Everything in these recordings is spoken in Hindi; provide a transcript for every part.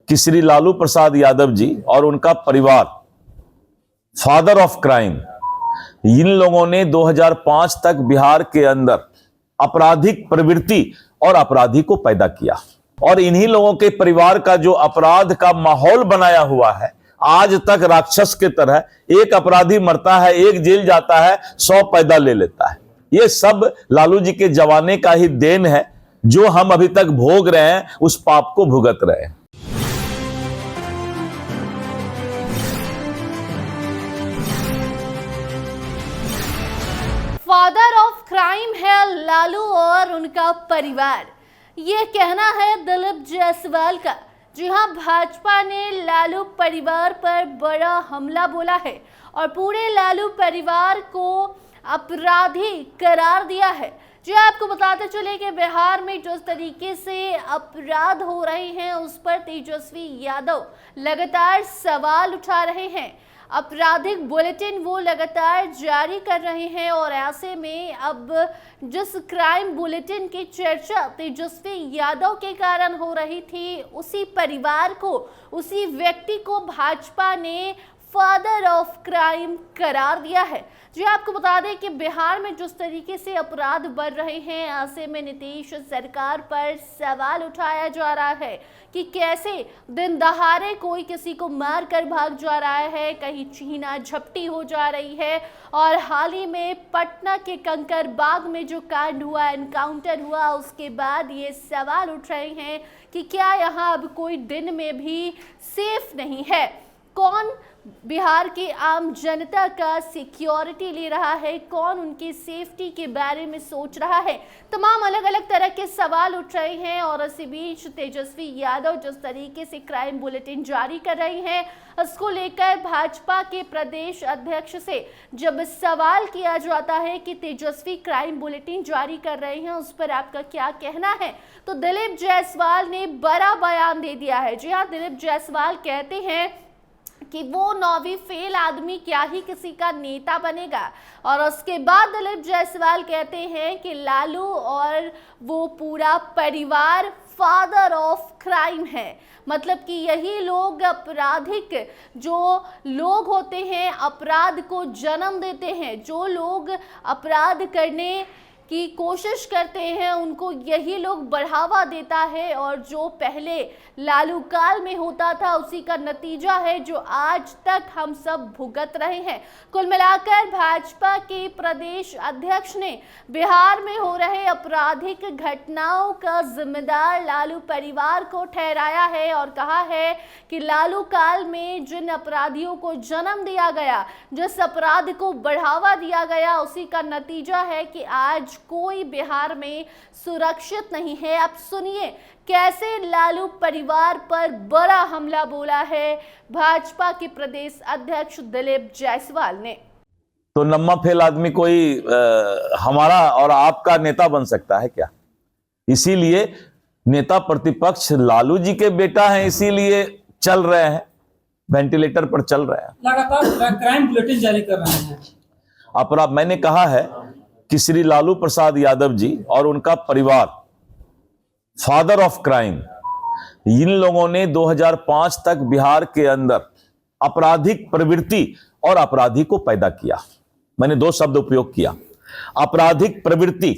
कि श्री लालू प्रसाद यादव जी और उनका परिवार, फादर ऑफ क्राइम, इन लोगों ने 2005 तक बिहार के अंदर आपराधिक प्रवृत्ति और अपराधी को पैदा किया और इन्हीं लोगों के परिवार का जो अपराध का माहौल बनाया हुआ है, आज तक राक्षस के तरह एक अपराधी मरता है, एक जेल जाता है, 100 पैदा ले लेता है। ये सब लालू जी के जवाने का ही देन है, जो हम अभी तक भोग रहे हैं, उस पाप को भुगत रहे हैं। फादर ऑफ क्राइम है लालू और उनका परिवार, ये कहना है दिलीप जायसवाल का। जी हां, भाजपा ने लालू परिवार पर बड़ा हमला बोला है और पूरे लालू परिवार को अपराधी करार दिया है। जी आपको बताते चले कि बिहार में जिस तरीके से अपराध हो रहे हैं, उस पर तेजस्वी यादव लगातार सवाल उठा रहे हैं। आपराधिक बुलेटिन वो लगातार जारी कर रहे हैं और ऐसे में अब जिस क्राइम बुलेटिन की चर्चा तेजस्वी यादव के कारण हो रही थी, उसी परिवार को, उसी व्यक्ति को भाजपा ने फादर ऑफ क्राइम करार दिया है। जी आपको बता दें कि बिहार में जिस तरीके से अपराध बढ़ रहे हैं, ऐसे में नीतीश सरकार पर सवाल उठाया जा रहा है कि कैसे दिन दहाड़े कोई किसी को मार कर भाग जा रहा है, कहीं छीना झपटी हो जा रही है। और हाल ही में पटना के कंकरबाग में जो कांड हुआ, एनकाउंटर हुआ, उसके बाद ये सवाल उठ रहे हैं कि क्या यहाँ अब कोई दिन में भी सेफ नहीं है। कौन बिहार की आम जनता का सिक्योरिटी ले रहा है, कौन उनकी सेफ्टी के बारे में सोच रहा है, तमाम अलग अलग तरह के सवाल उठ रहे हैं। और इसी बीच तेजस्वी यादव जिस तरीके से क्राइम बुलेटिन जारी कर रही हैं, इसको लेकर भाजपा के प्रदेश अध्यक्ष से जब सवाल किया जाता है कि तेजस्वी क्राइम बुलेटिन जारी कर रहे हैं, उस पर आपका क्या कहना है, तो दिलीप जायसवाल ने बड़ा बयान दे दिया है। जी हाँ, दिलीप जायसवाल कहते हैं कि वो 9वीं फेल आदमी क्या ही किसी का नेता बनेगा। और उसके बाद दिलीप जायसवाल कहते हैं कि लालू और वो पूरा परिवार फादर ऑफ क्राइम है, मतलब कि यही लोग आपराधिक जो लोग होते हैं, अपराध को जन्म देते हैं, जो लोग अपराध करने की कोशिश करते हैं, उनको यही लोग बढ़ावा देता है। और जो पहले लालू काल में होता था, उसी का नतीजा है जो आज तक हम सब भुगत रहे हैं। कुल मिलाकर भाजपा के प्रदेश अध्यक्ष ने बिहार में हो रहे आपराधिक घटनाओं का जिम्मेदार लालू परिवार को ठहराया है और कहा है कि लालू काल में जिन अपराधियों को जन्म दिया गया, जिस अपराध को बढ़ावा दिया गया, उसी का नतीजा है कि आज कोई बिहार में सुरक्षित नहीं है। अब सुनिए कैसे लालू परिवार पर बड़ा हमला बोला है भाजपा के प्रदेश अध्यक्ष दिलीप जायसवाल ने। तो नम्मा फेल आदमी कोई हमारा और आपका नेता बन सकता है क्या? इसीलिए नेता प्रतिपक्ष लालू जी के बेटा हैं, इसीलिए चल रहे हैं, वेंटिलेटर पर चल रहे हैं, लगातार क्राइम बुलेटिन जारी कर रहे हैं। अपराध, मैंने कहा है कि श्री लालू प्रसाद यादव जी और उनका परिवार, फादर ऑफ क्राइम, इन लोगों ने 2005 तक बिहार के अंदर आपराधिक प्रवृत्ति और अपराधी को पैदा किया। मैंने 2 शब्द उपयोग किया, आपराधिक प्रवृत्ति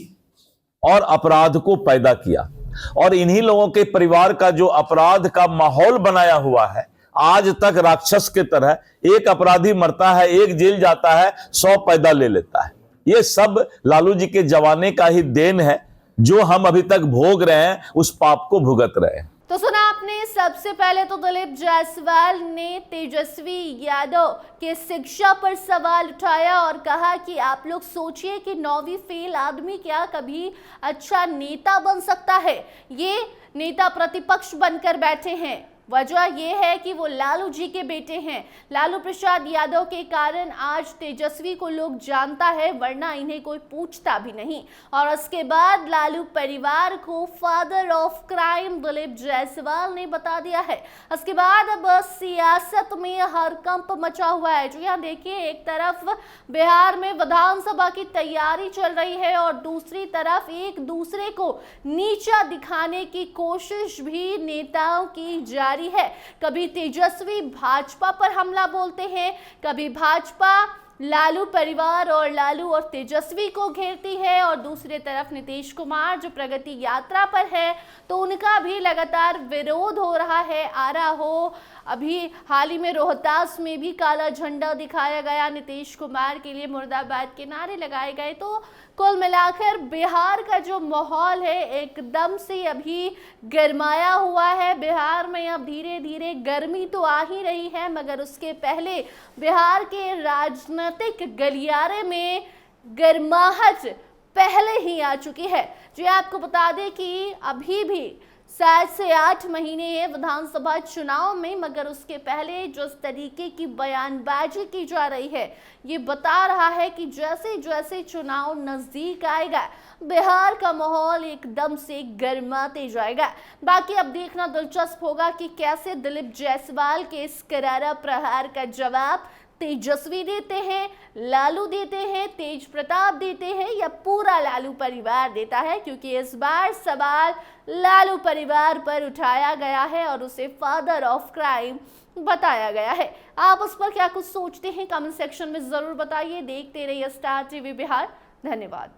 और अपराध को पैदा किया। और इन्हीं लोगों के परिवार का जो अपराध का माहौल बनाया हुआ है, आज तक राक्षस के तरह एक अपराधी मरता है, एक जेल जाता है, 100 पैदा ले लेता है। ये सब लालू जी के जवाने का ही देन है, जो हम अभी तक भोग रहे हैं, उस पाप को भुगत रहे हैं। तो सुना आपने, सबसे पहले तो दिलीप जायसवाल ने तेजस्वी यादव के शिक्षा पर सवाल उठाया और कहा कि आप लोग सोचिए कि 9वीं फेल आदमी क्या कभी अच्छा नेता बन सकता है। ये नेता प्रतिपक्ष बनकर बैठे हैं, वजह यह है कि वो लालू जी के बेटे हैं। लालू प्रसाद यादव के कारण आज तेजस्वी को लोग जानता है, वरना इन्हें कोई पूछता भी नहीं। और उसके बाद लालू परिवार को father of crime Dilip Jaiswal ने बता दिया है। उसके बाद अब सियासत में हड़कंप मचा हुआ है। जो यहाँ देखिए, एक तरफ बिहार में विधानसभा की तैयारी चल रही है और दूसरी तरफ एक दूसरे को नीचा दिखाने की कोशिश भी नेताओं की जारी जारी है। कभी तेजस्वी भाजपा पर हमला बोलते हैं, कभी भाजपा लालू परिवार और लालू और तेजस्वी को घेरती है, और दूसरी तरफ नीतीश कुमार जो प्रगति यात्रा पर है तो उनका भी लगातार विरोध हो रहा है। आ रहा हो, अभी हाल ही में रोहतास में भी काला झंडा दिखाया गया, नीतीश कुमार के लिए मुर्दाबाद के नारे लगाए गए। तो कुल मिलाकर बिहार का जो माहौल है एकदम से अभी गरमाया हुआ है। बिहार में अब धीरे धीरे गर्मी तो आ ही रही है, मगर उसके पहले बिहार के राजनीतिक गलियारे में गर्माहट पहले ही आ चुकी है। जो आपको बता दें कि अभी भी 7 से 8 महीने हैं विधानसभा चुनाव में, मगर उसके पहले जो इस तरीके की बयानबाजी की जा रही है ये बता रहा है कि जैसे जैसे चुनाव नजदीक आएगा बिहार का माहौल एकदम से गर्माते जाएगा। बाकी अब देखना दिलचस्प होगा कि कैसे दिलीप जायसवाल के इस करारा प्रहार का जवाब तेजस्वी देते हैं, लालू देते हैं, तेज प्रताप देते हैं, या पूरा लालू परिवार देता है, क्योंकि इस बार सवाल लालू परिवार पर उठाया गया है और उसे फादर ऑफ क्राइम बताया गया है। आप उस पर क्या कुछ सोचते हैं कमेंट सेक्शन में जरूर बताइए। देखते रहिए स्टार टीवी बिहार। धन्यवाद।